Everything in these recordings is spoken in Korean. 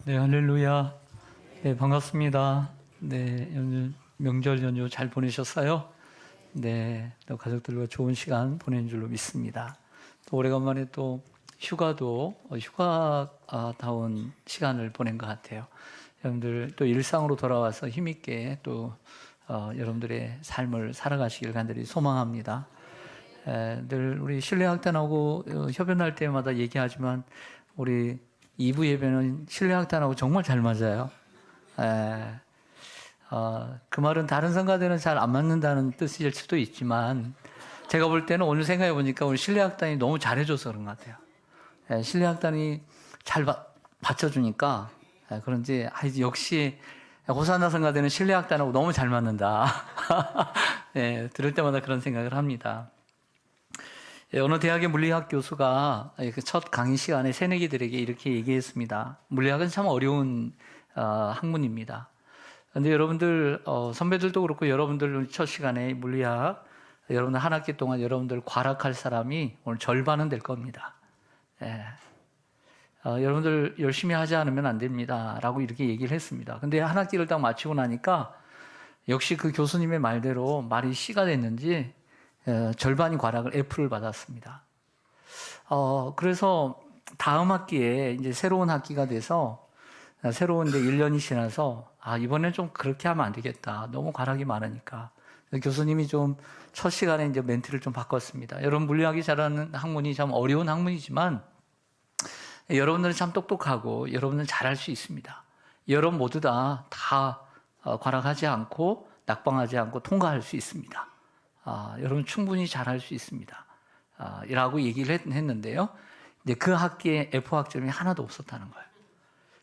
네, 할렐루야. 네, 반갑습니다. 네, 오늘 명절 연휴 잘 보내셨어요? 네, 또 가족들과 좋은 시간 보낸 줄로 믿습니다. 또 오래간만에 또 휴가도 휴가다운 시간을 보낸 것 같아요. 여러분들 또 일상으로 돌아와서 힘있게 또 여러분들의 삶을 살아가시길 간절히 소망합니다. 늘 우리 신뢰학단하고 협연할 때마다 얘기하지만 우리 2부 예배는 신뢰학단하고 정말 잘 맞아요. 그 말은 다른 성가대는 잘 안 맞는다는 뜻일 수도 있지만 제가 볼 때는 오늘 생각해 보니까 우리 신뢰학단이 너무 잘해줘서 그런 것 같아요. 신뢰학단이 잘 받쳐주니까 그런지 역시 호산나 성가대는 신뢰학단하고 너무 잘 맞는다. 들을 때마다 그런 생각을 합니다. 어느 대학의 물리학 교수가 첫 강의 시간에 새내기들에게 이렇게 얘기했습니다. 물리학은 참 어려운 학문입니다. 그런데 여러분들 선배들도 그렇고 여러분들 첫 시간에 물리학 여러분들 한 학기 동안 여러분들 과락할 사람이 오늘 절반은 될 겁니다. 여러분들 열심히 하지 않으면 안 됩니다. 라고 이렇게 얘기를 했습니다. 근데 한 학기를 딱 마치고 나니까 역시 그 교수님의 말대로 말이 씨가 됐는지 절반이 과락을 F를 받았습니다. 그래서 다음 학기에 이제 새로운 학기가 돼서 새로운 이제 1년이 지나서 이번엔 좀 그렇게 하면 안 되겠다. 너무 과락이 많으니까. 교수님이 좀 첫 시간에 이제 멘트를 좀 바꿨습니다. 여러분 물리학이 잘하는 학문이 참 어려운 학문이지만 여러분들은 참 똑똑하고 여러분들은 잘할 수 있습니다. 여러분 모두 다 과락하지 않고 낙방하지 않고 통과할 수 있습니다. 여러분 충분히 잘할 수 있습니다. 라고 얘기를 했는데요. 이제 그 학기에 F 학점이 하나도 없었다는 거예요.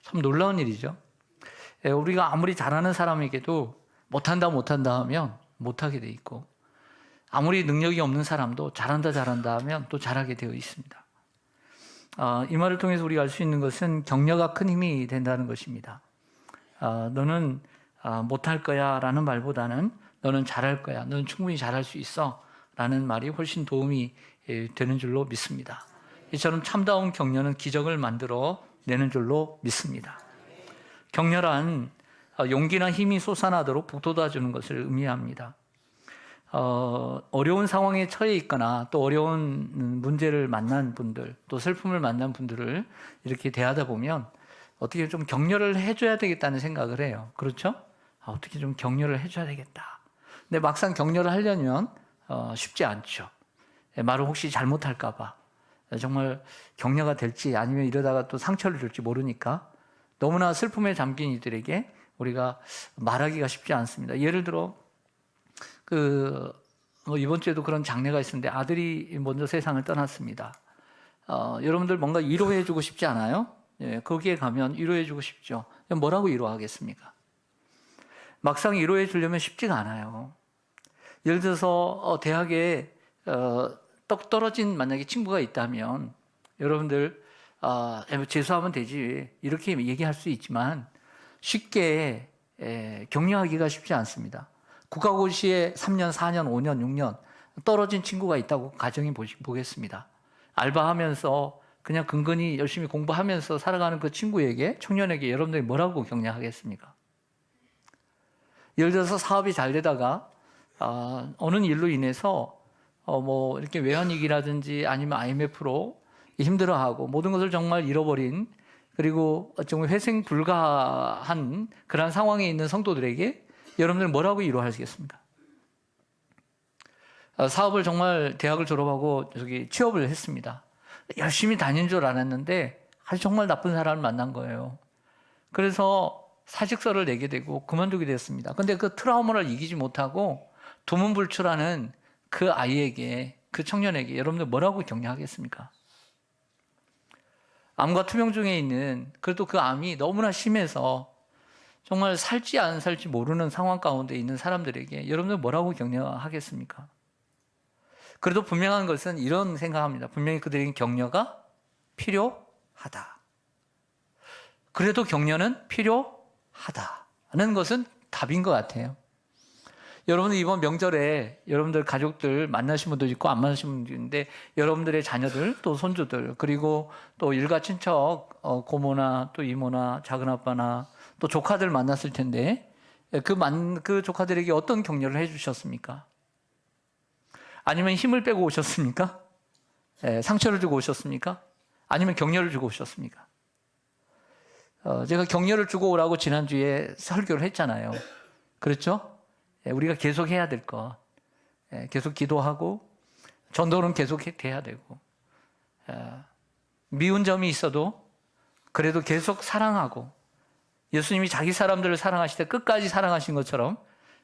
참 놀라운 일이죠. 우리가 아무리 잘하는 사람에게도 못한다 하면 못하게 돼 있고 아무리 능력이 없는 사람도 잘한다 하면 또 잘하게 되어 있습니다. 이 말을 통해서 우리가 알 수 있는 것은 격려가 큰 힘이 된다는 것입니다. 너는 못할 거야 라는 말보다는 너는 잘할 거야. 너는 충분히 잘할 수 있어. 라는 말이 훨씬 도움이 되는 줄로 믿습니다. 이처럼 참다운 격려는 기적을 만들어 내는 줄로 믿습니다. 격려란 용기나 힘이 솟아나도록 북돋아주는 것을 의미합니다. 어려운 상황에 처해 있거나 또 어려운 문제를 만난 분들, 또 슬픔을 만난 분들을 이렇게 대하다 보면 어떻게 좀 격려를 해줘야 되겠다는 생각을 해요. 그렇죠? 어떻게 좀 격려를 해줘야 되겠다. 근데 막상 격려를 하려면 쉽지 않죠. 말을 혹시 잘못할까봐 정말 격려가 될지 아니면 이러다가 또 상처를 줄지 모르니까 너무나 슬픔에 잠긴 이들에게 우리가 말하기가 쉽지 않습니다. 예를 들어 이번 주에도 그런 장례가 있었는데 아들이 먼저 세상을 떠났습니다. 여러분들 뭔가 위로해주고 싶지 않아요? 거기에 가면 위로해주고 싶죠. 뭐라고 위로하겠습니까? 막상 위로해 주려면 쉽지가 않아요. 예를 들어서 대학에 떡 떨어진 만약에 친구가 있다면 여러분들 재수하면 되지 이렇게 얘기할 수 있지만 쉽게 격려하기가 쉽지 않습니다. 국가고시에 3년, 4년, 5년, 6년 떨어진 친구가 있다고 가정해 보겠습니다. 알바하면서 그냥 근근히 열심히 공부하면서 살아가는 그 친구에게, 청년에게 여러분들이 뭐라고 격려하겠습니까? 예를 들어서 사업이 잘 되다가 어느 일로 인해서 이렇게 외환위기라든지 아니면 IMF로 힘들어하고 모든 것을 정말 잃어버린 그리고 정말 회생 불가한 그런 상황에 있는 성도들에게 여러분들 뭐라고 위로하시겠습니까? 사업을 정말 대학을 졸업하고 취업을 했습니다. 열심히 다닌 줄 알았는데 아주 정말 나쁜 사람을 만난 거예요. 그래서 사직서를 내게 되고 그만두게 됐습니다. 근데 그 트라우마를 이기지 못하고 두문불출하는 그 아이에게, 그 청년에게 여러분들 뭐라고 격려하겠습니까? 암과 투병증에 있는, 그래도 그 암이 너무나 심해서 정말 살지 안 살지 모르는 상황 가운데 있는 사람들에게 여러분들 뭐라고 격려하겠습니까? 그래도 분명한 것은 이런 생각합니다. 분명히 그들에게 격려가 필요하다. 그래도 격려는 필요하다는 것은 답인 것 같아요. 여러분들 이번 명절에 여러분들 가족들 만나신 분도 있고 안 만나신 분도 있는데 여러분들의 자녀들 또 손주들 그리고 또 일가 친척 고모나 또 이모나 작은아빠나 또 조카들 만났을 텐데 그 조카들에게 어떤 격려를 해주셨습니까? 아니면 힘을 빼고 오셨습니까? 상처를 주고 오셨습니까? 아니면 격려를 주고 오셨습니까? 제가 격려를 주고 오라고 지난주에 설교를 했잖아요. 그렇죠? 우리가 계속 해야 될 것, 계속 기도하고 전도는 계속 돼야 되고 미운 점이 있어도 그래도 계속 사랑하고 예수님이 자기 사람들을 사랑하실 때 끝까지 사랑하신 것처럼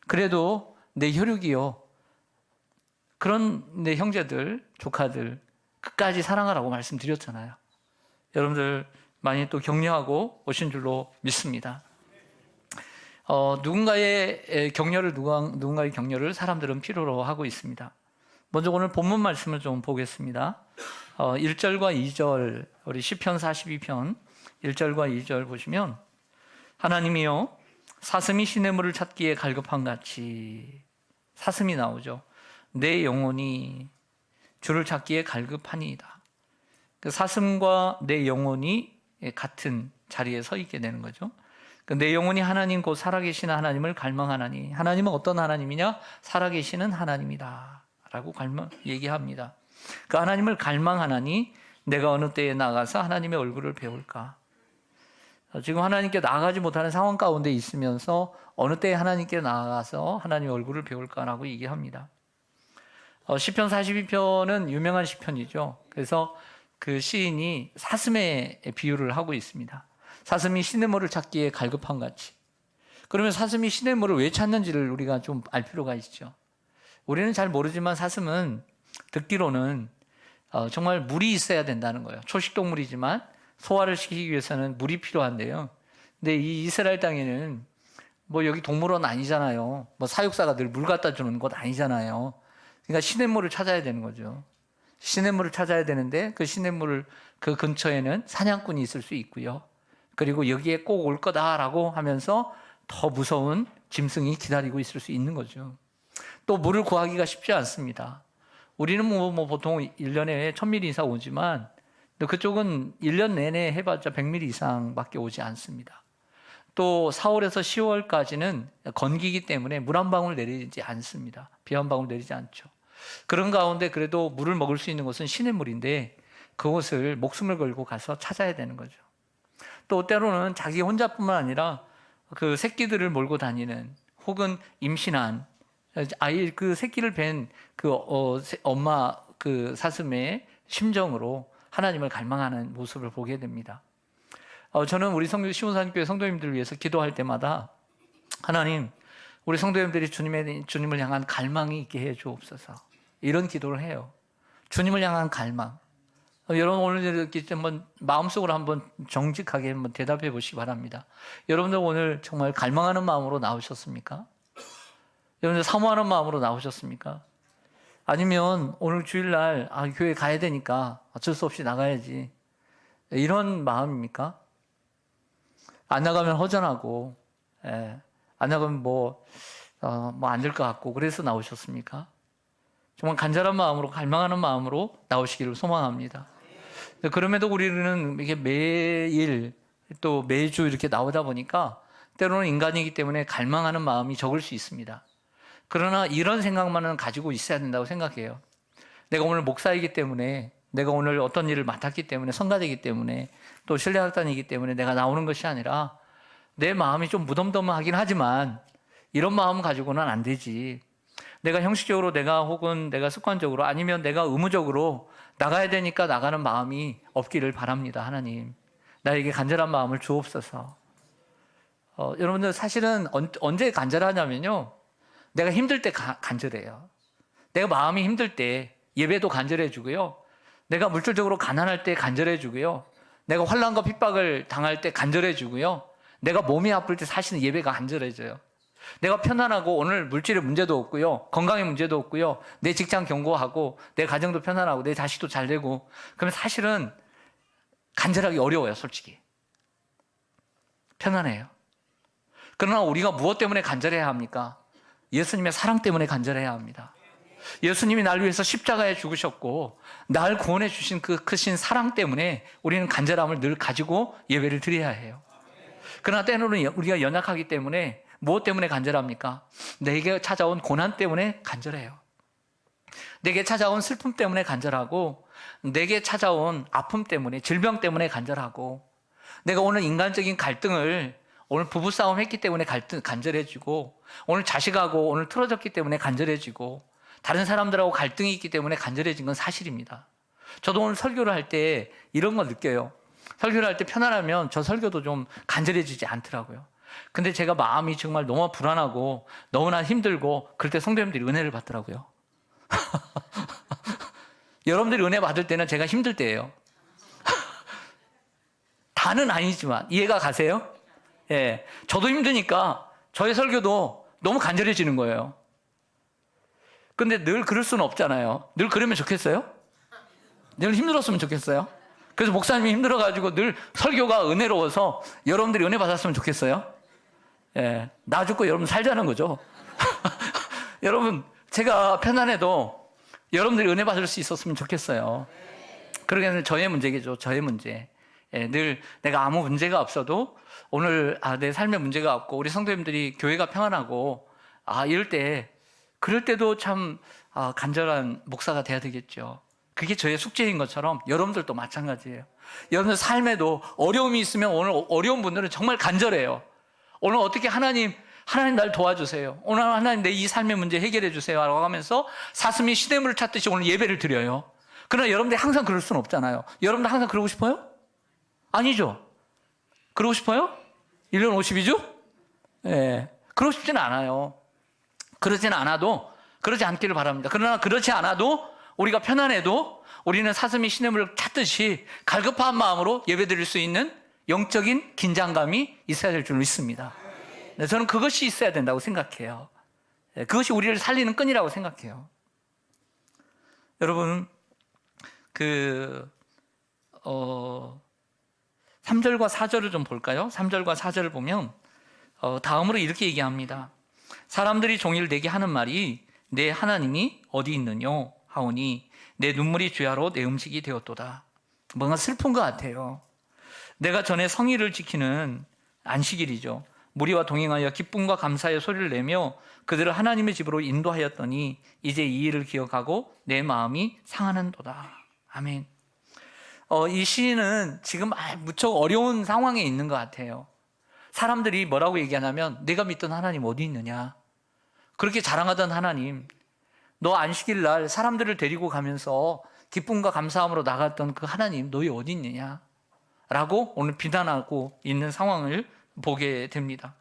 그래도 내 혈육이요 그런 내 형제들, 조카들 끝까지 사랑하라고 말씀드렸잖아요. 여러분들 많이 또 격려하고 오신 줄로 믿습니다. 누군가의 격려를 사람들은 필요로 하고 있습니다. 먼저 오늘 본문 말씀을 좀 보겠습니다. 1절과 2절, 우리 시편 42편 1절과 2절 보시면 하나님이여 사슴이 시냇물을 찾기에 갈급한 같이 사슴이 나오죠. 내 영혼이 주를 찾기에 갈급하니이다. 그 사슴과 내 영혼이 같은 자리에 서 있게 되는 거죠. 내 영혼이 하나님 곧 살아계시는 하나님을 갈망하나니 하나님은 어떤 하나님이냐? 살아계시는 하나님이다 라고 얘기합니다. 그 하나님을 갈망하나니 내가 어느 때에 나가서 하나님의 얼굴을 배울까? 지금 하나님께 나아가지 못하는 상황 가운데 있으면서 어느 때에 하나님께 나아가서 하나님의 얼굴을 배울까라고 얘기합니다. 시편 42편은 유명한 시편이죠. 그래서 그 시인이 사슴의 비유를 하고 있습니다. 사슴이 시냇물을 찾기에 갈급한 같이. 그러면 사슴이 시냇물을 왜 찾는지를 우리가 좀 알 필요가 있죠. 우리는 잘 모르지만 사슴은 듣기로는 정말 물이 있어야 된다는 거예요. 초식동물이지만 소화를 시키기 위해서는 물이 필요한데요. 근데 이 이스라엘 땅에는 뭐 여기 동물원 아니잖아요. 뭐 사육사가 늘 물 갖다 주는 곳 아니잖아요. 그러니까 시냇물을 찾아야 되는 거죠. 시냇물을 찾아야 되는데 그 시냇물 그 근처에는 사냥꾼이 있을 수 있고요. 그리고 여기에 꼭 올 거다라고 하면서 더 무서운 짐승이 기다리고 있을 수 있는 거죠. 또 물을 구하기가 쉽지 않습니다. 우리는 뭐 보통 1년에 1000mm 이상 오지만 그쪽은 1년 내내 해봤자 100mm 이상밖에 오지 않습니다. 또 4월에서 10월까지는 건기이기 때문에 물 한 방울 내리지 않습니다. 비 한 방울 내리지 않죠. 그런 가운데 그래도 물을 먹을 수 있는 곳은 시냇물인데 그곳을 목숨을 걸고 가서 찾아야 되는 거죠. 또 때로는 자기 혼자뿐만 아니라 그 새끼들을 몰고 다니는 혹은 임신한 아이 그 새끼를 뵌 그 엄마 그 사슴의 심정으로 하나님을 갈망하는 모습을 보게 됩니다. 저는 우리 시온산교회 성도님들을 위해서 기도할 때마다 하나님 우리 성도님들이 주님을 향한 갈망이 있게 해 주옵소서 이런 기도를 해요. 주님을 향한 갈망. 여러분 오늘 이렇게 한번 마음속으로 한번 정직하게 한번 대답해 보시기 바랍니다. 여러분들 오늘 정말 갈망하는 마음으로 나오셨습니까? 여러분들 사모하는 마음으로 나오셨습니까? 아니면 오늘 주일날 교회 가야 되니까 어쩔 수 없이 나가야지 이런 마음입니까? 안 나가면 허전하고 안 나가면 뭐 안 될 것 같고 그래서 나오셨습니까? 정말 간절한 마음으로 갈망하는 마음으로 나오시기를 소망합니다. 그럼에도 우리는 이게 매일 또 매주 이렇게 나오다 보니까 때로는 인간이기 때문에 갈망하는 마음이 적을 수 있습니다. 그러나 이런 생각만은 가지고 있어야 된다고 생각해요. 내가 오늘 목사이기 때문에 내가 오늘 어떤 일을 맡았기 때문에 성가되기 때문에 또 신뢰학단이기 때문에 내가 나오는 것이 아니라 내 마음이 좀 무덤덤하긴 하지만 이런 마음 가지고는 안 되지. 내가 형식적으로 혹은 내가 습관적으로 아니면 내가 의무적으로 나가야 되니까 나가는 마음이 없기를 바랍니다. 하나님 나에게 간절한 마음을 주옵소서. 여러분들 사실은 언제 간절하냐면요 내가 힘들 때 간절해요. 내가 마음이 힘들 때 예배도 간절해 주고요. 내가 물질적으로 가난할 때 간절해 주고요. 내가 환난과 핍박을 당할 때 간절해 주고요. 내가 몸이 아플 때 사실은 예배가 간절해져요. 내가 편안하고 오늘 물질의 문제도 없고요. 건강의 문제도 없고요. 내 직장 견고하고 내 가정도 편안하고 내 자식도 잘 되고 그러면 사실은 간절하기 어려워요. 솔직히. 편안해요. 그러나 우리가 무엇 때문에 간절해야 합니까? 예수님의 사랑 때문에 간절해야 합니다. 예수님이 날 위해서 십자가에 죽으셨고 날 구원해 주신 그 크신 사랑 때문에 우리는 간절함을 늘 가지고 예배를 드려야 해요. 그러나 때로는 우리가 연약하기 때문에 무엇 때문에 간절합니까? 내게 찾아온 고난 때문에 간절해요. 내게 찾아온 슬픔 때문에 간절하고, 내게 찾아온 아픔 때문에, 질병 때문에 간절하고, 내가 오늘 인간적인 갈등을 오늘 부부싸움 했기 때문에 간절해지고, 오늘 자식하고 오늘 틀어졌기 때문에 간절해지고, 다른 사람들하고 갈등이 있기 때문에 간절해진 건 사실입니다. 저도 오늘 설교를 할 때 이런 걸 느껴요. 설교를 할 때 편안하면 저 설교도 좀 간절해지지 않더라고요. 근데 제가 마음이 정말 너무 불안하고 너무나 힘들고 그럴 때 성도님들이 은혜를 받더라고요. 여러분들이 은혜 받을 때는 제가 힘들 때예요. 다는 아니지만 이해가 가세요? 예, 저도 힘드니까 저의 설교도 너무 간절해지는 거예요. 근데 늘 그럴 수는 없잖아요. 늘 그러면 좋겠어요? 늘 힘들었으면 좋겠어요? 그래서 목사님이 힘들어가지고 늘 설교가 은혜로워서 여러분들이 은혜 받았으면 좋겠어요? 예, 나 죽고 여러분 살자는 거죠. 여러분, 제가 편안해도 여러분들이 은혜 받을 수 있었으면 좋겠어요. 그러기에는 저의 문제겠죠. 저의 문제. 예, 늘 내가 아무 문제가 없어도 오늘 내 삶에 문제가 없고 우리 성도님들이 교회가 평안하고 이럴 때, 그럴 때도 참 간절한 목사가 돼야 되겠죠. 그게 저의 숙제인 것처럼 여러분들도 마찬가지예요. 여러분들 삶에도 어려움이 있으면 오늘 어려운 분들은 정말 간절해요. 오늘 어떻게 하나님 날 도와주세요. 오늘 하나님 내 이 삶의 문제 해결해 주세요 라고 하면서 사슴이 시냇물을 찾듯이 오늘 예배를 드려요. 그러나 여러분들이 항상 그럴 수는 없잖아요. 여러분들 항상 그러고 싶어요? 아니죠. 그러고 싶어요? 1년 50이죠? 예, 그러고 싶지는 않아요. 그러지는 않아도, 그러지 않기를 바랍니다. 그러나 그렇지 않아도 우리가 편안해도 우리는 사슴이 시냇물을 찾듯이 갈급한 마음으로 예배드릴 수 있는 영적인 긴장감이 있어야 될 줄 믿습니다. 저는 그것이 있어야 된다고 생각해요. 그것이 우리를 살리는 끈이라고 생각해요. 여러분, 3절과 4절을 좀 볼까요? 3절과 4절을 보면 다음으로 이렇게 얘기합니다. 사람들이 종일 내게 하는 말이 내 하나님이 어디 있느뇨 하오니 내 눈물이 주야로 내 음식이 되었도다. 뭔가 슬픈 것 같아요. 내가 전에 성의를 지키는 안식일이죠. 무리와 동행하여 기쁨과 감사의 소리를 내며 그들을 하나님의 집으로 인도하였더니 이제 이 일을 기억하고 내 마음이 상하는도다. 아멘. 이 시인은 지금 무척 어려운 상황에 있는 것 같아요. 사람들이 뭐라고 얘기하냐면 내가 믿던 하나님 어디 있느냐, 그렇게 자랑하던 하나님, 너 안식일 날 사람들을 데리고 가면서 기쁨과 감사함으로 나갔던 그 하나님 너희 어디 있느냐 라고 오늘 비난하고 있는 상황을 보게 됩니다.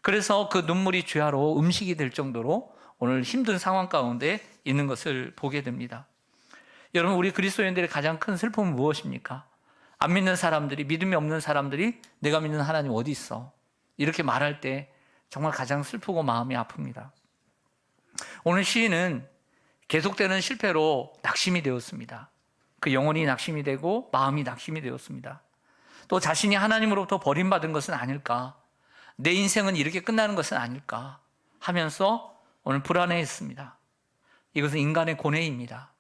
그래서 그 눈물이 주야로 음식이 될 정도로 오늘 힘든 상황 가운데 있는 것을 보게 됩니다. 여러분, 우리 그리스도인들의 가장 큰 슬픔은 무엇입니까? 안 믿는 사람들이, 믿음이 없는 사람들이 내가 믿는 하나님 어디 있어? 이렇게 말할 때 정말 가장 슬프고 마음이 아픕니다. 오늘 시인은 계속되는 실패로 낙심이 되었습니다. 그 영혼이 낙심이 되고 마음이 낙심이 되었습니다. 또 자신이 하나님으로부터 버림받은 것은 아닐까, 내 인생은 이렇게 끝나는 것은 아닐까 하면서 오늘 불안해했습니다. 이것은 인간의 고뇌입니다.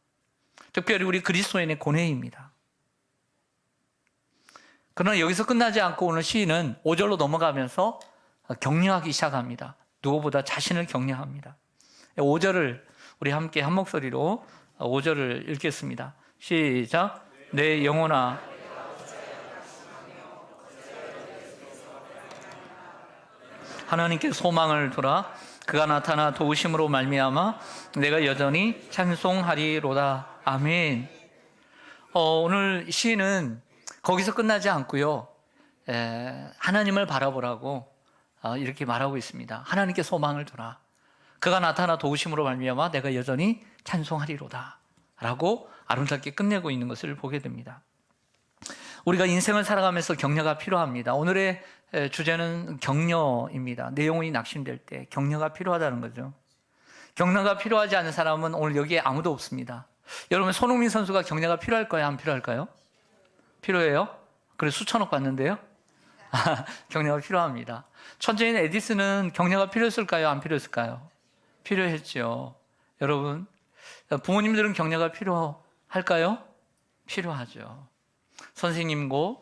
특별히 우리 그리스도인의 고뇌입니다. 그러나 여기서 끝나지 않고 오늘 시인은 5절로 넘어가면서 격려하기 시작합니다. 누구보다 자신을 격려합니다. 5절을 우리 함께 한 목소리로 5절을 읽겠습니다. 시작. 내 영혼아, 하나님께 소망을 두라. 그가 나타나 도우심으로 말미암아 내가 여전히 찬송하리로다. 아멘. 오늘 시인은 거기서 끝나지 않고요, 하나님을 바라보라고 이렇게 말하고 있습니다. 하나님께 소망을 두라. 그가 나타나 도우심으로 말미암아 내가 여전히 찬송하리로다 라고 아름답게 끝내고 있는 것을 보게 됩니다. 우리가 인생을 살아가면서 격려가 필요합니다. 오늘의 주제는 격려입니다. 내 영혼이 낙심될 때 격려가 필요하다는 거죠. 격려가 필요하지 않은 사람은 오늘 여기에 아무도 없습니다. 여러분, 손흥민 선수가 격려가 필요할까요? 안 필요할까요? 필요해요? 그래 수천억 받는데요? 격려가 필요합니다. 천재인 에디슨은 격려가 필요했을까요? 안 필요했을까요? 필요했죠. 여러분, 부모님들은 격려가 필요할까요? 필요하죠. 선생님도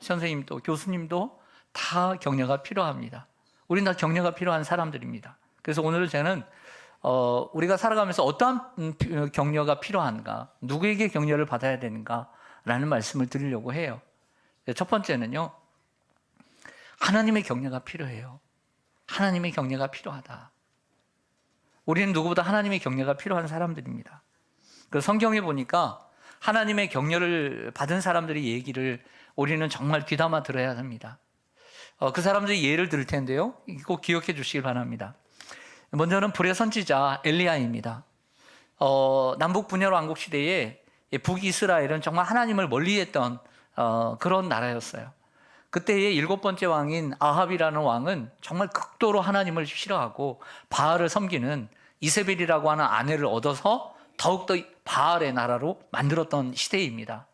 교수님도 다 격려가 필요합니다. 우린 다 격려가 필요한 사람들입니다. 그래서 오늘 저는 우리가 살아가면서 어떠한 격려가 필요한가, 누구에게 격려를 받아야 되는가라는 말씀을 드리려고 해요. 첫 번째는요, 하나님의 격려가 필요해요. 하나님의 격려가 필요하다. 우리는 누구보다 하나님의 격려가 필요한 사람들입니다. 그 성경에 보니까 하나님의 격려를 받은 사람들의 얘기를 우리는 정말 귀담아 들어야 합니다. 그 사람들의 예를 들을 텐데요, 꼭 기억해 주시길 바랍니다. 먼저는 불의 선지자 엘리야입니다. 남북 분열 왕국 시대에 북이스라엘은 정말 하나님을 멀리했던 그런 나라였어요. 그때의 7번째 왕인 아합이라는 왕은 정말 극도로 하나님을 싫어하고 바알을 섬기는 이세벨이라고 하는 아내를 얻어서 더욱더 바알의 나라로 만들었던 시대입니다.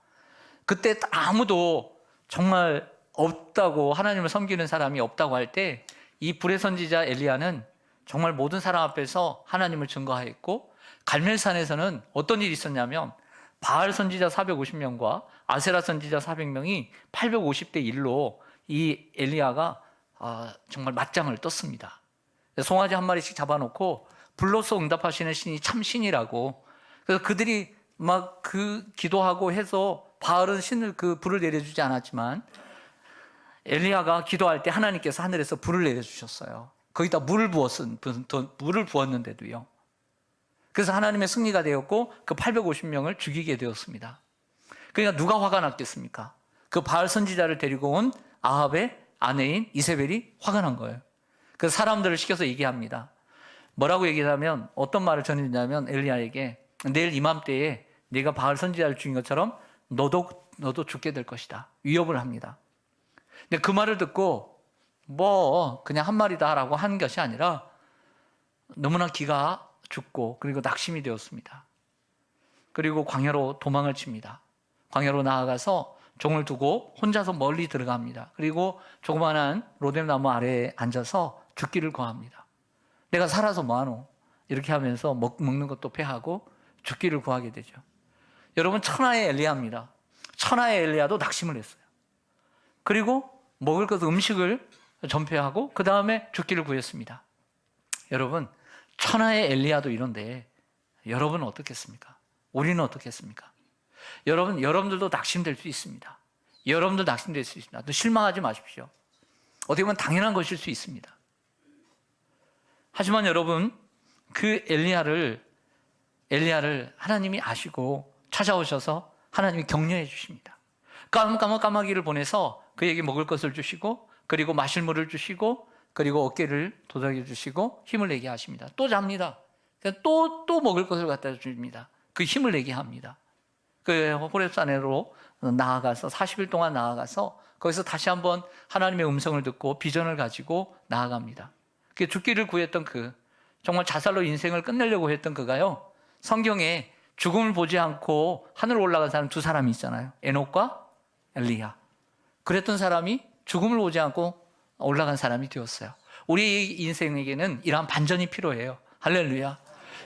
그때 아무도 정말 없다고, 하나님을 섬기는 사람이 없다고 할 때 이 불의 선지자 엘리야는 정말 모든 사람 앞에서 하나님을 증거하였고, 갈멜산에서는 어떤 일이 있었냐면 바알 선지자 450명과 아세라 선지자 400명이 850대 1로 이 엘리야가 정말 맞짱을 떴습니다. 송아지 한 마리씩 잡아놓고 불로써 응답하시는 신이 참 신이라고, 그래서 그들이 막 기도하고 해서 바알은 신을 불을 내려주지 않았지만 엘리야가 기도할 때 하나님께서 하늘에서 불을 내려주셨어요. 거기다 물을 부었는데도요. 그래서 하나님의 승리가 되었고 그 850명을 죽이게 되었습니다. 그러니까 누가 화가 났겠습니까? 그 바알 선지자를 데리고 온 아합의 아내인 이세벨이 화가 난 거예요. 그 사람들을 시켜서 얘기합니다. 뭐라고 얘기하면, 어떤 말을 전했냐면 엘리야에게 내일 이맘때에 네가 바알 선지자를 죽인 것처럼 너도 죽게 될 것이다. 위협을 합니다. 근데 그 말을 듣고 그냥 한 말이다라고 한 것이 아니라 너무나 기가 죽고 그리고 낙심이 되었습니다. 그리고 광야로 도망을 칩니다. 광야로 나아가서 종을 두고 혼자서 멀리 들어갑니다. 그리고 조그마한 로뎀나무 아래에 앉아서 죽기를 구합니다. 내가 살아서 뭐하노? 이렇게 하면서 먹는 것도 패하고 죽기를 구하게 되죠. 여러분, 천하의 엘리야입니다. 천하의 엘리야도 낙심을 했어요. 그리고 먹을 것 음식을 전폐하고 그 다음에 죽기를 구했습니다. 여러분, 천하의 엘리야도 이런데 여러분은 어떻겠습니까? 우리는 어떻겠습니까? 여러분들도 낙심될 수 있습니다. 여러분도 낙심될 수 있습니다. 또 실망하지 마십시오. 어떻게 보면 당연한 것일 수 있습니다. 하지만 여러분, 그 엘리야를 하나님이 아시고 찾아오셔서 하나님이 격려해 주십니다. 까마귀를 보내서 그에게 먹을 것을 주시고, 그리고 마실 물을 주시고, 그리고 어깨를 도닥여 주시고 힘을 내게 하십니다. 또 잡니다. 또 먹을 것을 갖다 줍니다. 그 힘을 내게 합니다. 그 호렙산으로 나아가서 40일 동안 나아가서 거기서 다시 한번 하나님의 음성을 듣고 비전을 가지고 나아갑니다. 그 죽기를 구했던 정말 자살로 인생을 끝내려고 했던 그가요, 성경에 죽음을 보지 않고 하늘 올라간 사람 두 사람이 있잖아요. 에녹과 엘리야. 그랬던 사람이 죽음을 보지 않고 올라간 사람이 되었어요. 우리 인생에게는 이러한 반전이 필요해요. 할렐루야.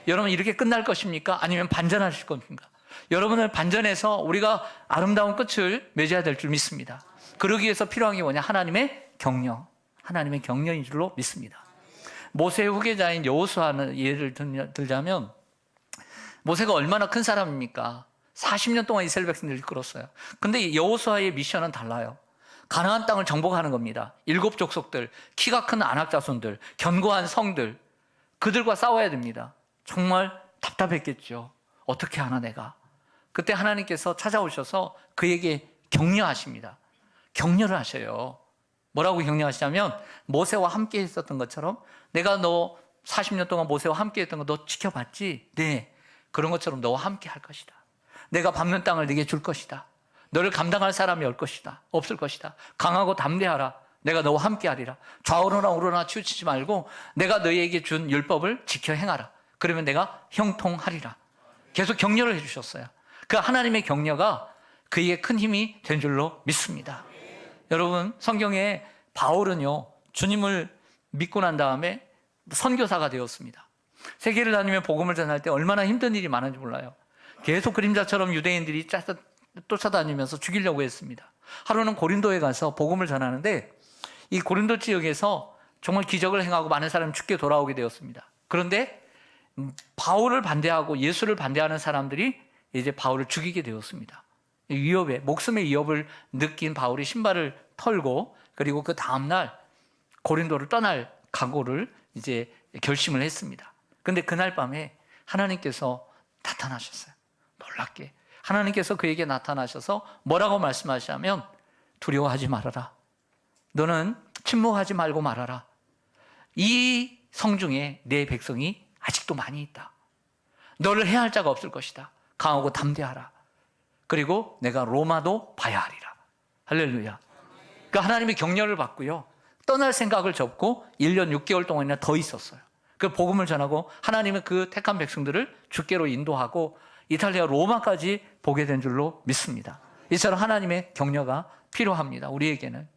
여러분, 이렇게 끝날 것입니까? 아니면 반전하실 겁니까? 여러분을 반전해서 우리가 아름다운 끝을 맺어야 될 줄 믿습니다. 그러기 위해서 필요한 게 뭐냐? 하나님의 격려. 하나님의 격려인 줄로 믿습니다. 모세의 후계자인 여호수아는 예를 들자면, 모세가 얼마나 큰 사람입니까? 40년 동안 이스라엘 백성들을 이끌었어요. 근데 여호수아의 미션은 달라요. 가나안 땅을 정복하는 겁니다. 7족속들, 키가 큰 아낙 자손들, 견고한 성들, 그들과 싸워야 됩니다. 정말 답답했겠죠. 어떻게 하나 내가. 그때 하나님께서 찾아오셔서 그에게 격려하십니다. 격려를 하셔요. 뭐라고 격려하시냐면, 모세와 함께 있었던 것처럼, 내가 너 40년 동안 모세와 함께 했던 거 너 지켜봤지? 네. 그런 것처럼 너와 함께 할 것이다. 내가 밟는 땅을 네게 줄 것이다. 너를 감당할 사람이 없을 것이다. 강하고 담대하라. 내가 너와 함께 하리라. 좌우로나 우로나 치우치지 말고 내가 너희에게 준 율법을 지켜 행하라. 그러면 내가 형통하리라. 계속 격려를 해주셨어요. 그 하나님의 격려가 그에게 큰 힘이 된 줄로 믿습니다. 여러분, 성경에 바울은요, 주님을 믿고 난 다음에 선교사가 되었습니다. 세계를 다니며 복음을 전할 때 얼마나 힘든 일이 많은지 몰라요. 계속 그림자처럼 유대인들이 쫓아다니면서 죽이려고 했습니다. 하루는 고린도에 가서 복음을 전하는데 이 고린도 지역에서 정말 기적을 행하고 많은 사람이 죽게 돌아오게 되었습니다. 그런데 바울을 반대하고 예수를 반대하는 사람들이 이제 바울을 죽이게 되었습니다. 목숨의 위협을 느낀 바울이 신발을 털고 그리고 그 다음날 고린도를 떠날 각오를 이제 결심을 했습니다. 그런데 그날 밤에 하나님께서 나타나셨어요. 놀랍게. 하나님께서 그에게 나타나셔서 뭐라고 말씀하시냐면 두려워하지 말아라. 너는 침묵하지 말고 말아라. 이 성중에 내 백성이 아직도 많이 있다. 너를 해할 자가 없을 것이다. 강하고 담대하라. 그리고 내가 로마도 봐야 하리라. 할렐루야. 그러니까 하나님의 격려를 받고요. 떠날 생각을 접고 1년 6개월 동안이나 더 있었어요. 그 복음을 전하고 하나님의 그 택한 백성들을 주께로 인도하고 이탈리아 로마까지 보게 된 줄로 믿습니다. 이처럼 하나님의 격려가 필요합니다. 우리에게는.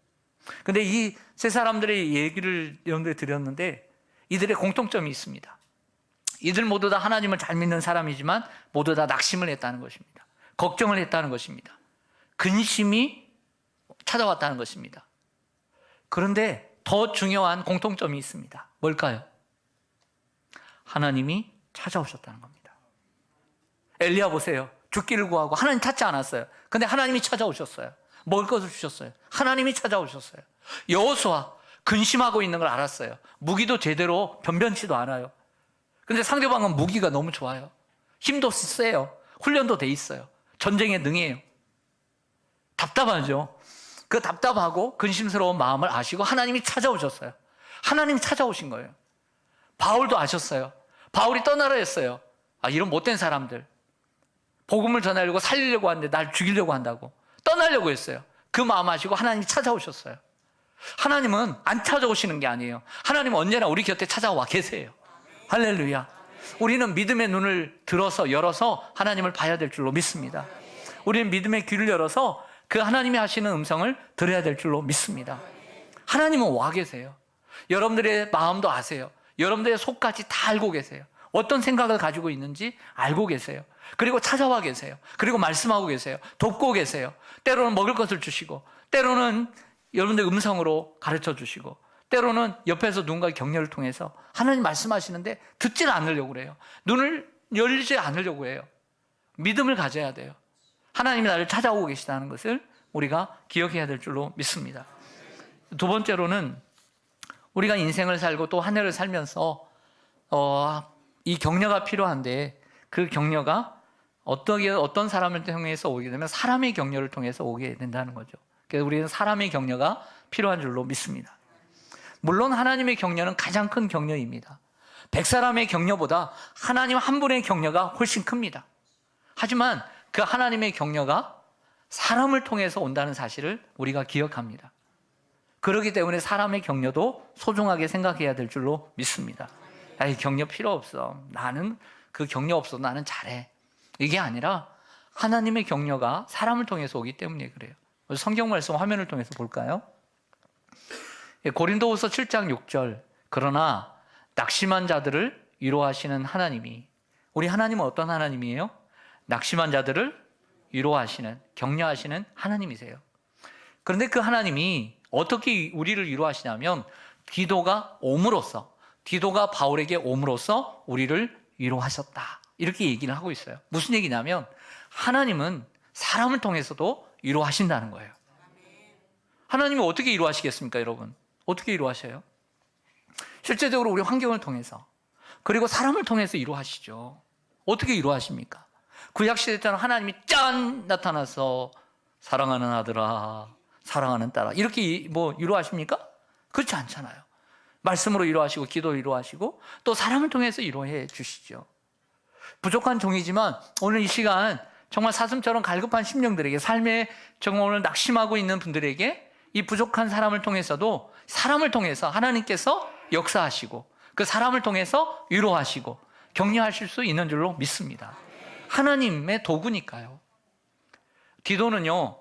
근데 이 세 사람들의 얘기를 여러분들이 드렸는데 이들의 공통점이 있습니다. 이들 모두 다 하나님을 잘 믿는 사람이지만 모두 다 낙심을 했다는 것입니다. 걱정을 했다는 것입니다. 근심이 찾아왔다는 것입니다. 그런데 더 중요한 공통점이 있습니다. 뭘까요? 하나님이 찾아오셨다는 겁니다. 엘리야 보세요. 죽기를 구하고 하나님 찾지 않았어요. 근데 하나님이 찾아오셨어요. 먹을 것을 주셨어요. 하나님이 찾아오셨어요. 여호수아 근심하고 있는 걸 알았어요. 무기도 제대로 변변치도 않아요. 근데 상대방은 무기가 너무 좋아요. 힘도 세요. 훈련도 돼 있어요. 전쟁에 능해요. 답답하죠. 그 답답하고 근심스러운 마음을 아시고 하나님이 찾아오셨어요. 하나님이 찾아오신 거예요. 바울도 아셨어요. 바울이 떠나려 했어요. 이런 못된 사람들. 복음을 전하려고 살리려고 하는데 날 죽이려고 한다고. 떠나려고 했어요. 그 마음 아시고 하나님이 찾아오셨어요. 하나님은 안 찾아오시는 게 아니에요. 하나님은 언제나 우리 곁에 찾아와 계세요. 할렐루야. 우리는 믿음의 눈을 열어서 하나님을 봐야 될 줄로 믿습니다. 우리는 믿음의 귀를 열어서 그 하나님이 하시는 음성을 들어야 될 줄로 믿습니다. 하나님은 와 계세요. 여러분들의 마음도 아세요. 여러분들의 속까지 다 알고 계세요. 어떤 생각을 가지고 있는지 알고 계세요. 그리고 찾아와 계세요. 그리고 말씀하고 계세요. 돕고 계세요. 때로는 먹을 것을 주시고, 때로는 여러분들 음성으로 가르쳐 주시고, 때로는 옆에서 누군가의 격려를 통해서 하나님 말씀하시는데 듣지는 않으려고 그래요. 눈을 열리지 않으려고 해요. 믿음을 가져야 돼요. 하나님이 나를 찾아오고 계시다는 것을 우리가 기억해야 될 줄로 믿습니다. 두 번째로는 우리가 인생을 살고 또 한 해를 살면서 이 격려가 필요한데 그 격려가 어떤 사람을 통해서 오게 되면 사람의 격려를 통해서 오게 된다는 거죠. 그래서 우리는 사람의 격려가 필요한 줄로 믿습니다. 물론 하나님의 격려는 가장 큰 격려입니다. 100사람의 격려보다 하나님 한 분의 격려가 훨씬 큽니다. 하지만 그 하나님의 격려가 사람을 통해서 온다는 사실을 우리가 기억합니다. 그렇기 때문에 사람의 격려도 소중하게 생각해야 될 줄로 믿습니다. 격려 필요 없어. 나는 그 격려 없어. 나는 잘해. 이게 아니라 하나님의 격려가 사람을 통해서 오기 때문에 그래요. 성경 말씀 화면을 통해서 볼까요? 고린도후서 7장 6절. 그러나 낙심한 자들을 위로하시는 하나님이, 우리 하나님은 어떤 하나님이에요? 낙심한 자들을 위로하시는, 격려하시는 하나님이세요. 그런데 그 하나님이 어떻게 우리를 위로하시냐면 디도가 바울에게 옴으로써 우리를 위로하셨다. 이렇게 얘기를 하고 있어요. 무슨 얘기냐면 하나님은 사람을 통해서도 위로하신다는 거예요. 하나님이 어떻게 위로하시겠습니까, 여러분? 어떻게 위로하셔요? 실제적으로 우리 환경을 통해서, 그리고 사람을 통해서 위로하시죠. 어떻게 위로하십니까? 구약시대 때는 하나님이 짠 나타나서 사랑하는 아들아, 사랑하는 딸아, 이렇게 위로하십니까? 그렇지 않잖아요. 말씀으로 위로하시고 기도로 위로하시고 또 사람을 통해서 위로해 주시죠. 부족한 종이지만 오늘 이 시간 정말 사슴처럼 갈급한 심령들에게, 삶에 정말 오늘 낙심하고 있는 분들에게 이 부족한 사람을 통해서도, 사람을 통해서 하나님께서 역사하시고 그 사람을 통해서 위로하시고 격려하실 수 있는 줄로 믿습니다. 하나님의 도구니까요. 디도는요,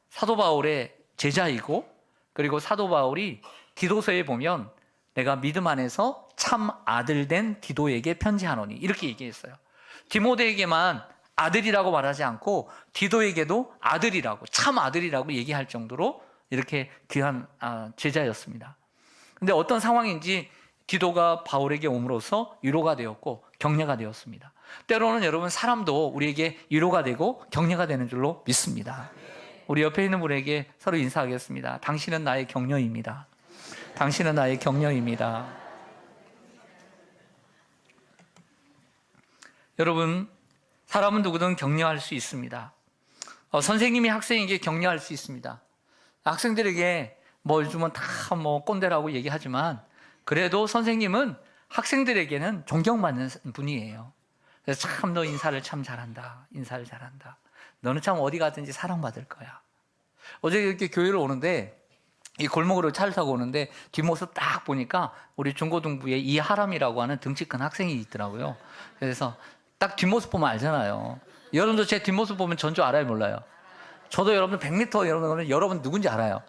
사도 바울의 제자이고, 그리고 사도 바울이 디도서에 보면 내가 믿음 안에서 참 아들 된 디도에게 편지하노니 이렇게 얘기했어요. 디모데에게만 아들이라고 말하지 않고 디도에게도 아들이라고, 참 아들이라고 얘기할 정도로 이렇게 귀한 제자였습니다. 근데 어떤 상황인지 디도가 바울에게 옴으로써 위로가 되었고 격려가 되었습니다. 때로는 여러분 사람도 우리에게 위로가 되고 격려가 되는 줄로 믿습니다. 우리 옆에 있는 분에게 서로 인사하겠습니다. 당신은 나의 격려입니다. 당신은 나의 격려입니다. 여러분, 사람은 누구든 격려할 수 있습니다. 선생님이 학생에게 격려할 수 있습니다. 학생들에게 요즘은 다 꼰대라고 얘기하지만 그래도 선생님은 학생들에게는 존경받는 분이에요. 그래서 참 너 인사를 참 잘한다. 인사를 잘한다. 너는 참 어디 가든지 사랑받을 거야. 어제 이렇게 교회를 오는데 이 골목으로 차를 타고 오는데 뒷모습 딱 보니까 우리 중고등부에 이하람이라고 하는 덩치 큰 학생이 있더라고요. 그래서 딱 뒷모습 보면 알잖아요. 여러분도 제 뒷모습 보면 전 줄 알아요, 몰라요? 저도 여러분 100m 여러분 누군지 알아요.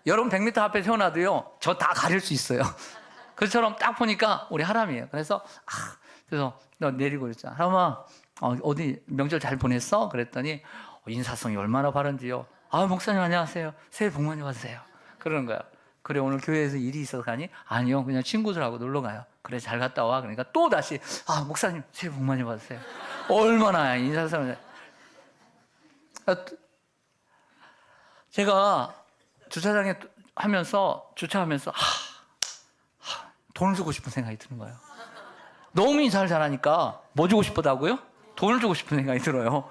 여러분 100m 앞에 태어나도요, 저 다 가릴 수 있어요. 그처럼 딱 보니까 우리 하람이에요. 그래서 너 내리고 그랬잖아. 하람아, 어디 명절 잘 보냈어? 그랬더니 인사성이 얼마나 바른지요. 목사님 안녕하세요. 새해 복 많이 받으세요. 그러는 거야. 그래, 오늘 교회에서 일이 있어서 가니? 아니요, 그냥 친구들하고 놀러 가요. 그래, 잘 갔다 와. 그러니까 또 다시 목사님 새해 복 많이 받으세요. 얼마나 인사성을. 제가 주차장에 주차하면서 돈을 주고 싶은 생각이 드는 거예요. 너무 인사를 잘하니까 뭐 주고 싶다고요? 돈을 주고 싶은 생각이 들어요.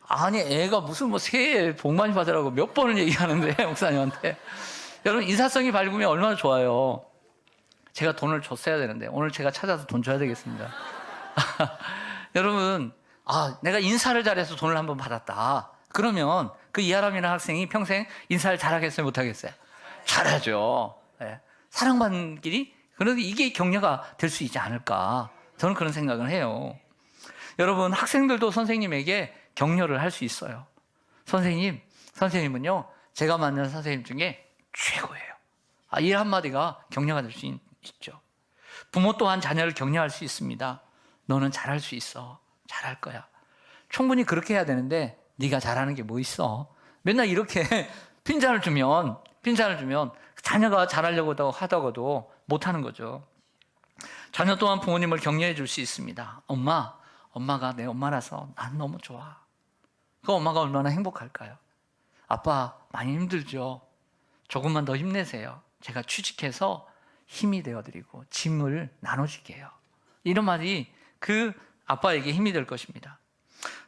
아니, 애가 무슨 새해 복 많이 받으라고 몇 번을 얘기하는데 목사님한테. 여러분, 인사성이 밝으면 얼마나 좋아요. 제가 돈을 줬어야 되는데 오늘 제가 찾아서 돈 줘야 되겠습니다. 여러분, 내가 인사를 잘해서 돈을 한번 받았다. 그러면 그 이하람이라는 학생이 평생 인사를 잘하겠어요, 못하겠어요? 잘하죠. 네. 사랑받는 길이, 그런데 이게 격려가 될 수 있지 않을까, 저는 그런 생각을 해요. 여러분, 학생들도 선생님에게 격려를 할 수 있어요. 선생님은요, 제가 만난 선생님 중에 최고예요. 이 한마디가 격려가 될 수 있죠. 부모 또한 자녀를 격려할 수 있습니다. 너는 잘할 수 있어. 잘할 거야. 충분히 그렇게 해야 되는데 네가 잘하는 게 뭐 있어? 맨날 이렇게 핀잔을 주면 자녀가 잘하려고 하다가도 못하는 거죠. 자녀 또한 부모님을 격려해 줄 수 있습니다. 엄마가 내 엄마라서 난 너무 좋아. 그 엄마가 얼마나 행복할까요? 아빠 많이 힘들죠? 조금만 더 힘내세요. 제가 취직해서 힘이 되어드리고 짐을 나눠줄게요. 이런 말이 그 아빠에게 힘이 될 것입니다.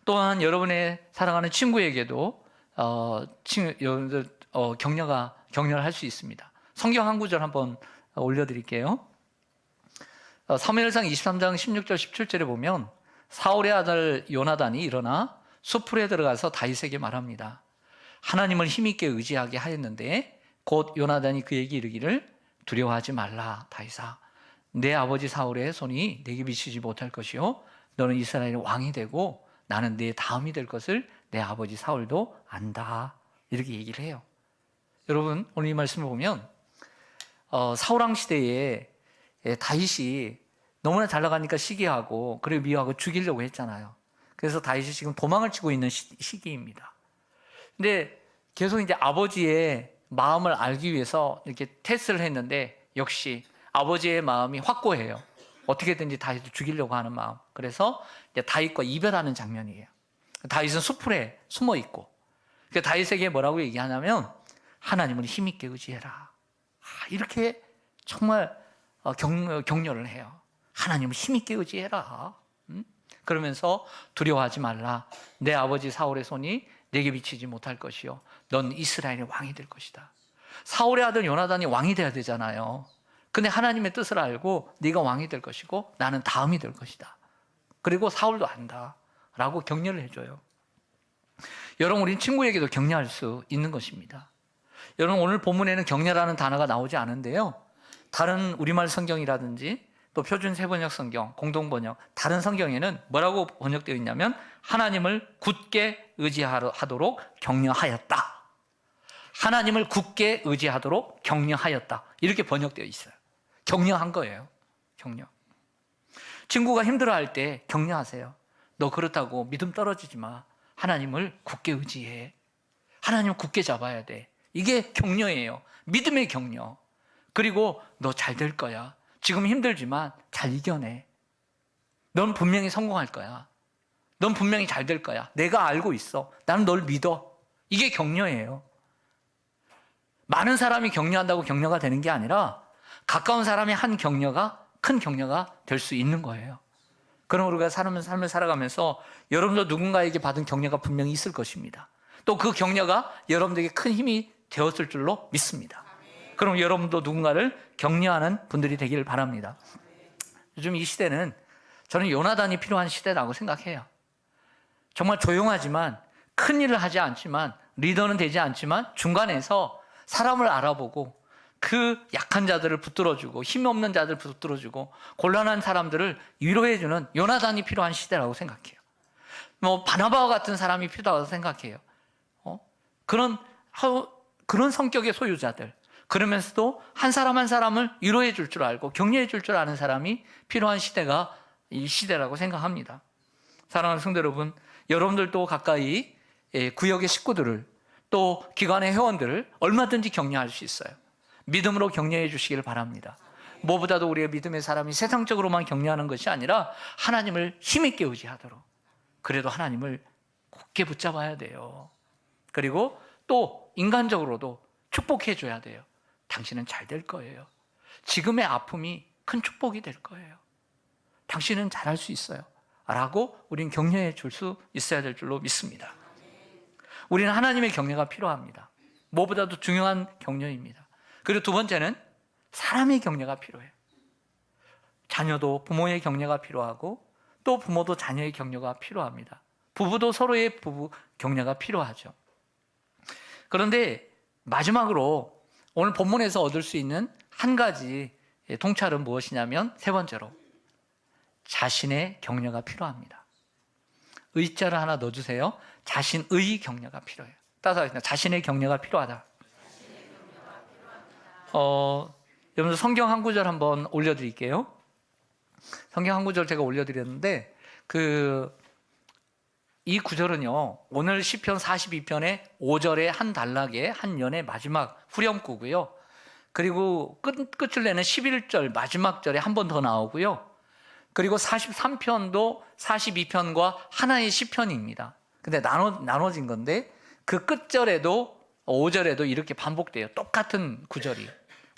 또한 여러분의 사랑하는 친구에게도 격려를 할 수 있습니다. 성경 한 구절 한번 올려드릴게요. 사무엘상 23장 16절 17절에 보면 사울의 아들 요나단이 일어나 숲풀에 들어가서 다윗에게 말합니다. 하나님을 힘있게 의지하게 하였는데 곧 요나단이 그에게 이르기를 두려워하지 말라. 다윗아, 내 아버지 사울의 손이 내게 미치지 못할 것이요 너는 이스라엘의 왕이 되고 나는 네 다음이 될 것을 내 아버지 사울도 안다. 이렇게 얘기를 해요. 여러분, 오늘 이 말씀을 보면 사울왕 시대에 다윗이 너무나 잘 나가니까 시기하고 그리고 미워하고 죽이려고 했잖아요. 그래서 다윗이 지금 도망을 치고 있는 시기입니다. 근데 계속 이제 아버지의 마음을 알기 위해서 이렇게 테스트를 했는데 역시 아버지의 마음이 확고해요. 어떻게든지 다윗을 죽이려고 하는 마음. 그래서 이제 다윗과 이별하는 장면이에요. 다윗은 숲풀에 숨어 있고, 다윗에게 뭐라고 얘기하냐면 하나님을 힘있게 의지해라. 이렇게 정말 격려를 해요. 하나님을 힘있게 의지해라. 그러면서 두려워하지 말라. 내 아버지 사울의 손이 내게 미치지 못할 것이요 넌 이스라엘의 왕이 될 것이다. 사울의 아들 요나단이 왕이 돼야 되잖아요. 근데 하나님의 뜻을 알고 네가 왕이 될 것이고 나는 다음이 될 것이다. 그리고 사울도 안다 라고 격려를 해줘요. 여러분, 우린 친구에게도 격려할 수 있는 것입니다. 여러분, 오늘 본문에는 격려라는 단어가 나오지 않은데요, 다른 우리말 성경이라든지 또 표준 세번역 성경, 공동번역, 다른 성경에는 뭐라고 번역되어 있냐면 하나님을 굳게 의지하도록 격려하였다. 하나님을 굳게 의지하도록 격려하였다. 이렇게 번역되어 있어요. 격려한 거예요. 격려. 친구가 힘들어할 때 격려하세요. 너 그렇다고 믿음 떨어지지 마. 하나님을 굳게 의지해. 하나님을 굳게 잡아야 돼. 이게 격려예요. 믿음의 격려. 그리고 너 잘 될 거야. 지금 힘들지만 잘 이겨내. 넌 분명히 성공할 거야. 넌 분명히 잘 될 거야. 내가 알고 있어. 나는 널 믿어. 이게 격려예요. 많은 사람이 격려한다고 격려가 되는 게 아니라 가까운 사람의 한 격려가 큰 격려가 될 수 있는 거예요. 그럼 우리가 삶을 살아가면서 여러분도 누군가에게 받은 격려가 분명히 있을 것입니다. 또 그 격려가 여러분들에게 큰 힘이 되었을 줄로 믿습니다. 그럼 여러분도 누군가를 격려하는 분들이 되기를 바랍니다. 요즘 이 시대는 저는 요나단이 필요한 시대라고 생각해요. 정말 조용하지만 큰 일을 하지 않지만 리더는 되지 않지만 중간에서 사람을 알아보고 그 약한 자들을 붙들어주고 힘없는 자들을 붙들어주고 곤란한 사람들을 위로해주는 요나단이 필요한 시대라고 생각해요. 바나바와 같은 사람이 필요하다고 생각해요. 그런 성격의 소유자들, 그러면서도 한 사람 한 사람을 위로해 줄 줄 알고 격려해 줄 줄 아는 사람이 필요한 시대가 이 시대라고 생각합니다. 사랑하는 성도 여러분, 여러분들도 가까이 구역의 식구들을 또 기관의 회원들을 얼마든지 격려할 수 있어요. 믿음으로 격려해 주시기를 바랍니다. 무엇보다도 우리의 믿음의 사람이 세상적으로만 격려하는 것이 아니라 하나님을 힘있게 의지하도록, 그래도 하나님을 굳게 붙잡아야 돼요. 그리고 또 인간적으로도 축복해 줘야 돼요. 당신은 잘 될 거예요. 지금의 아픔이 큰 축복이 될 거예요. 당신은 잘할 수 있어요. 라고 우리는 격려해 줄 수 있어야 될 줄로 믿습니다. 우리는 하나님의 격려가 필요합니다. 무엇보다도 중요한 격려입니다. 그리고 두 번째는 사람의 격려가 필요해요. 자녀도 부모의 격려가 필요하고 또 부모도 자녀의 격려가 필요합니다. 부부도 서로의 부부 격려가 필요하죠. 그런데 마지막으로 오늘 본문에서 얻을 수 있는 한 가지 통찰은 무엇이냐면 세 번째로 자신의 격려가 필요합니다. 의자를 하나 넣어주세요. 자신의 격려가 필요해요. 따라서 하겠습니다. 자신의 격려가 필요하다. 여러분들 성경 한 구절 한번 올려드릴게요. 성경 한 구절 제가 올려드렸는데 이 구절은요, 오늘 시편 42편의 5절의 한 단락의 한 연의 마지막 후렴구고요. 그리고 끝을 내는 11절 마지막 절에 한 번 더 나오고요. 그리고 43편도 42편과 하나의 시편입니다. 근데 나눠진 건데 그 끝절에도 5절에도 이렇게 반복돼요. 똑같은 구절이.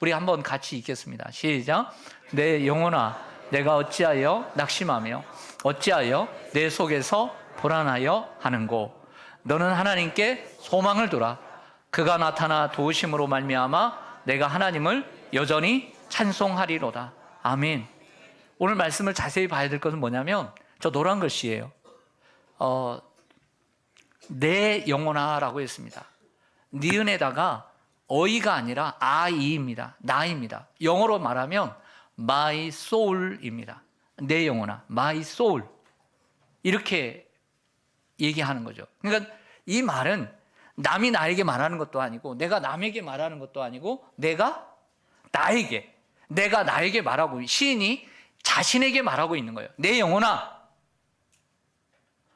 우리 한번 같이 읽겠습니다. 시작. 내 영혼아, 내가 어찌하여 낙심하며 어찌하여 내 속에서 불안하여 하는고. 너는 하나님께 소망을 두라. 그가 나타나 도우심으로 말미암아 내가 하나님을 여전히 찬송하리로다. 아멘. 오늘 말씀을 자세히 봐야 될 것은 뭐냐면 저 노란 글씨예요. 내 영혼아 라고 했습니다. 니은에다가 어이가 아니라 아이입니다. 나입니다. 영어로 말하면 my soul입니다. 내 영혼아, my soul. 이렇게 얘기하는 거죠. 그러니까 이 말은 남이 나에게 말하는 것도 아니고 내가 남에게 말하는 것도 아니고 내가 나에게 말하고, 시인이 자신에게 말하고 있는 거예요. 내 영혼아.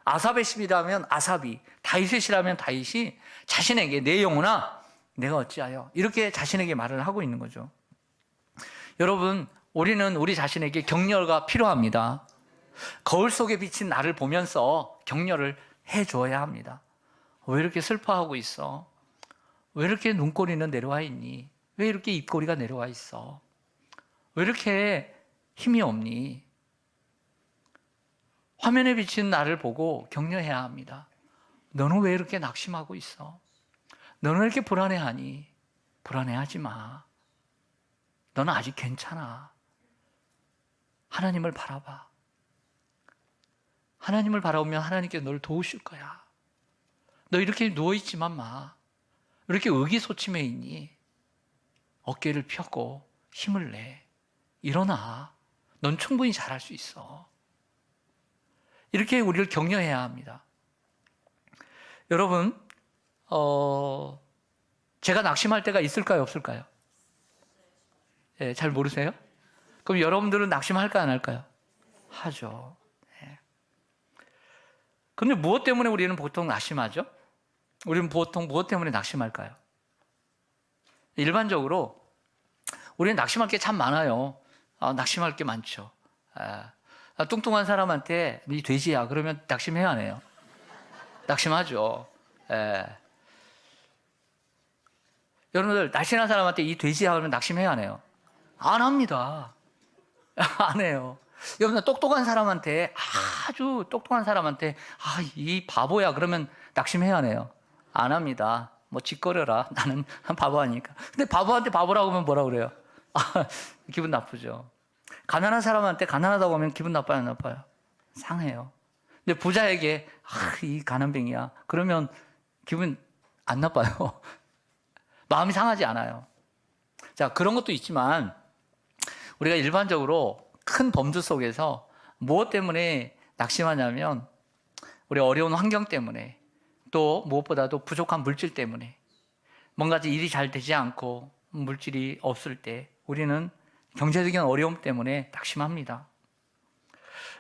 아삽의 시이라면 아삽이, 다윗의 시라면 다윗이 자신에게 내 영혼아 내가 어찌하여, 이렇게 자신에게 말을 하고 있는 거죠. 여러분, 우리는 우리 자신에게 격려가 필요합니다. 거울 속에 비친 나를 보면서 격려를 해줘야 합니다. 왜 이렇게 슬퍼하고 있어? 왜 이렇게 눈꼬리는 내려와 있니? 왜 이렇게 입꼬리가 내려와 있어? 왜 이렇게 힘이 없니? 화면에 비친 나를 보고 격려해야 합니다. 너는 왜 이렇게 낙심하고 있어? 너는 왜 이렇게 불안해하니? 불안해하지 마. 너는 아직 괜찮아. 하나님을 바라봐. 하나님을 바라보면 하나님께서 너를 도우실 거야. 너 이렇게 누워있지만 마. 왜 이렇게 의기소침해 있니? 어깨를 펴고 힘을 내. 일어나. 넌 충분히 잘할 수 있어. 이렇게 우리를 격려해야 합니다. 여러분, 제가 낙심할 때가 있을까요, 없을까요? 잘 모르세요? 그럼 여러분들은 낙심할까요, 안 할까요? 하죠. 네. 근데 무엇 때문에 우리는 보통 낙심하죠? 우리는 보통 무엇 때문에 낙심할까요? 일반적으로 우리는 낙심할 게 참 많아요. 낙심할 게 많죠. 뚱뚱한 사람한테 이 돼지야 그러면 낙심해야 하네요. 낙심하죠. 여러분들 날씬한 사람한테 이 돼지야 그러면 낙심해야 하네요. 안 합니다. 안 해요. 여러분들 똑똑한 사람한테 아주 똑똑한 사람한테 이 바보야 그러면 낙심해야 하네요. 안 합니다. 뭐 짓거려라. 나는 바보 아니니까. 근데 바보한테 바보라고 하면 뭐라 그래요? 기분 나쁘죠. 가난한 사람한테 가난하다고 하면 기분 나빠요, 안 나빠요? 상해요. 근데 부자에게 이 가난뱅이야 그러면 기분 안 나빠요. 마음이 상하지 않아요. 자, 그런 것도 있지만 우리가 일반적으로 큰 범주 속에서 무엇 때문에 낙심하냐면 우리 어려운 환경 때문에 또 무엇보다도 부족한 물질 때문에 뭔가 일이 잘 되지 않고 물질이 없을 때 우리는 경제적인 어려움 때문에 낙심합니다.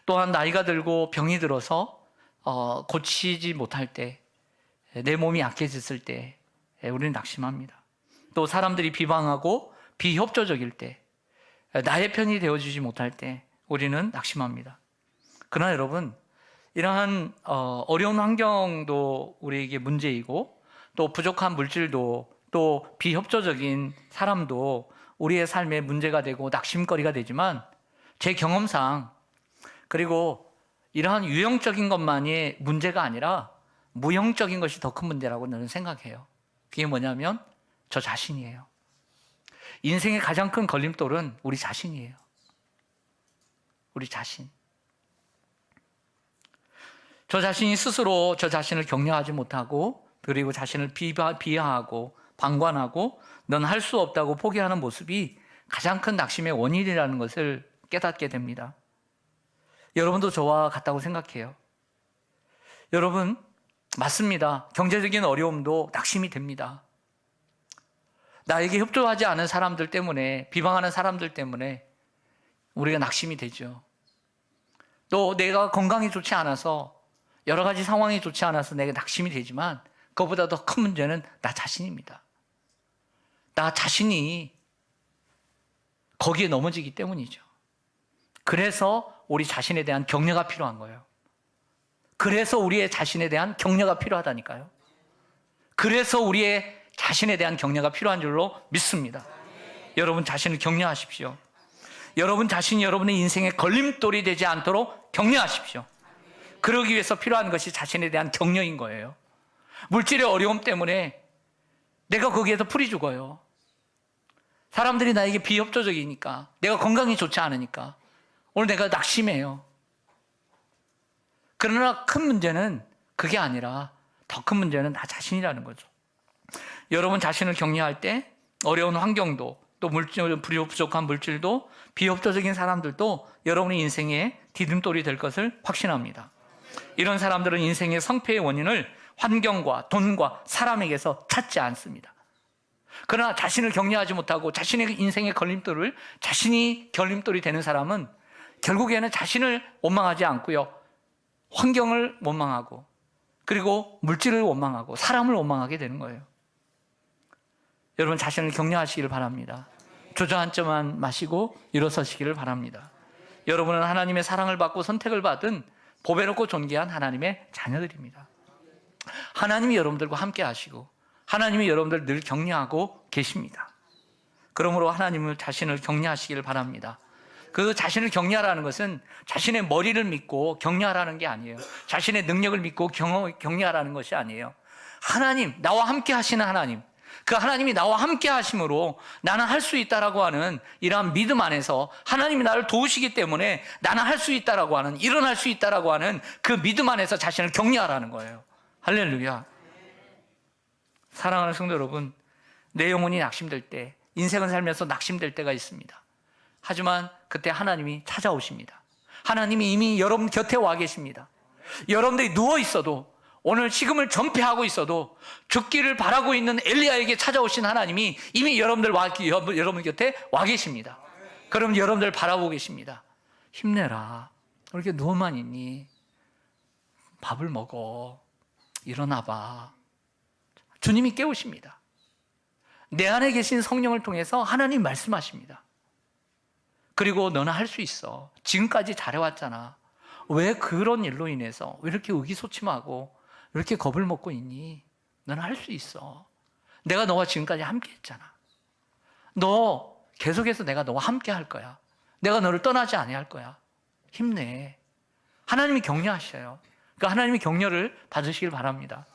또한 나이가 들고 병이 들어서 고치지 못할 때, 내 몸이 약해졌을 때 우리는 낙심합니다. 또 사람들이 비방하고 비협조적일 때, 나의 편이 되어주지 못할 때 우리는 낙심합니다. 그러나 여러분, 이러한 어려운 환경도 우리에게 문제이고 또 부족한 물질도 또 비협조적인 사람도 우리의 삶에 문제가 되고 낙심거리가 되지만 제 경험상 그리고 이러한 유형적인 것만이 문제가 아니라 무형적인 것이 더 큰 문제라고 저는 생각해요. 그게 뭐냐면 저 자신이에요. 인생의 가장 큰 걸림돌은 우리 자신이에요. 우리 자신. 저 자신이 스스로 저 자신을 격려하지 못하고 그리고 자신을 비하하고 방관하고 넌 할 수 없다고 포기하는 모습이 가장 큰 낙심의 원인이라는 것을 깨닫게 됩니다. 여러분도 저와 같다고 생각해요. 여러분, 맞습니다. 경제적인 어려움도 낙심이 됩니다. 나에게 협조하지 않은 사람들 때문에, 비방하는 사람들 때문에 우리가 낙심이 되죠. 또 내가 건강이 좋지 않아서, 여러 가지 상황이 좋지 않아서 내가 낙심이 되지만 그것보다 더 큰 문제는 나 자신입니다. 나 자신이 거기에 넘어지기 때문이죠. 그래서 우리 자신에 대한 격려가 필요한 거예요. 그래서 우리의 자신에 대한 격려가 필요하다니까요. 그래서 우리의 자신에 대한 격려가 필요한 줄로 믿습니다. 여러분 자신을 격려하십시오. 여러분 자신이 여러분의 인생의 걸림돌이 되지 않도록 격려하십시오. 그러기 위해서 필요한 것이 자신에 대한 격려인 거예요. 물질의 어려움 때문에 내가 거기에서 풀이 죽어요. 사람들이 나에게 비협조적이니까, 내가 건강이 좋지 않으니까 오늘 내가 낙심해요. 그러나 큰 문제는 그게 아니라 더 큰 문제는 나 자신이라는 거죠. 여러분 자신을 격려할 때 어려운 환경도 또 부족한 물질도 비협조적인 사람들도 여러분의 인생의 디딤돌이 될 것을 확신합니다. 이런 사람들은 인생의 성패의 원인을 환경과 돈과 사람에게서 찾지 않습니다. 그러나 자신을 격려하지 못하고 자신의 인생의 걸림돌을 자신이 걸림돌이 되는 사람은 결국에는 자신을 원망하지 않고요, 환경을 원망하고 그리고 물질을 원망하고 사람을 원망하게 되는 거예요. 여러분 자신을 격려하시기를 바랍니다. 주저앉지만 마시고 일어서시기를 바랍니다. 여러분은 하나님의 사랑을 받고 선택을 받은 보배롭고 존귀한 하나님의 자녀들입니다. 하나님이 여러분들과 함께 하시고 하나님이 여러분들 늘 격려하고 계십니다. 그러므로 하나님을 자신을 격려하시기를 바랍니다. 그 자신을 격려하라는 것은 자신의 머리를 믿고 격려하라는 게 아니에요. 자신의 능력을 믿고 격려하라는 것이 아니에요. 하나님, 나와 함께 하시는 하나님, 그 하나님이 나와 함께 하심으로 나는 할 수 있다라고 하는 이러한 믿음 안에서 하나님이 나를 도우시기 때문에 나는 할 수 있다라고 하는, 일어날 수 있다라고 하는 그 믿음 안에서 자신을 격려하라는 거예요. 할렐루야. 사랑하는 성도 여러분, 내 영혼이 낙심될 때, 인생을 살면서 낙심될 때가 있습니다. 하지만 그때 하나님이 찾아오십니다. 하나님이 이미 여러분 곁에 와 계십니다. 여러분들이 누워 있어도, 오늘 식음을 전폐하고 있어도 죽기를 바라고 있는 엘리야에게 찾아오신 하나님이 이미 여러분 곁에 와 계십니다. 그럼 여러분들 바라보고 계십니다. 힘내라. 왜 이렇게 누워만 있니? 밥을 먹어. 일어나봐. 주님이 깨우십니다. 내 안에 계신 성령을 통해서 하나님 말씀하십니다. 그리고 너는 할 수 있어. 지금까지 잘해왔잖아. 왜 그런 일로 인해서 왜 이렇게 의기소침하고 왜 이렇게 겁을 먹고 있니? 너는 할 수 있어. 내가 너와 지금까지 함께 했잖아. 너 계속해서 내가 너와 함께 할 거야. 내가 너를 떠나지 아니할 거야. 힘내. 하나님이 격려하셔요. 그러니까 하나님이 격려를 받으시길 바랍니다.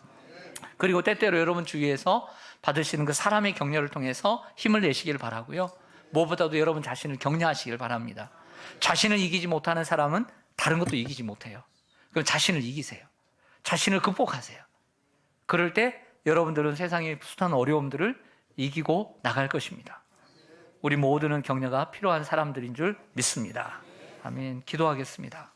그리고 때때로 여러분 주위에서 받으시는 그 사람의 격려를 통해서 힘을 내시길 바라고요. 무엇보다도 여러분 자신을 격려하시길 바랍니다. 자신을 이기지 못하는 사람은 다른 것도 이기지 못해요. 그럼 자신을 이기세요. 자신을 극복하세요. 그럴 때 여러분들은 세상의 숱한 어려움들을 이기고 나갈 것입니다. 우리 모두는 격려가 필요한 사람들인 줄 믿습니다. 아멘. 기도하겠습니다.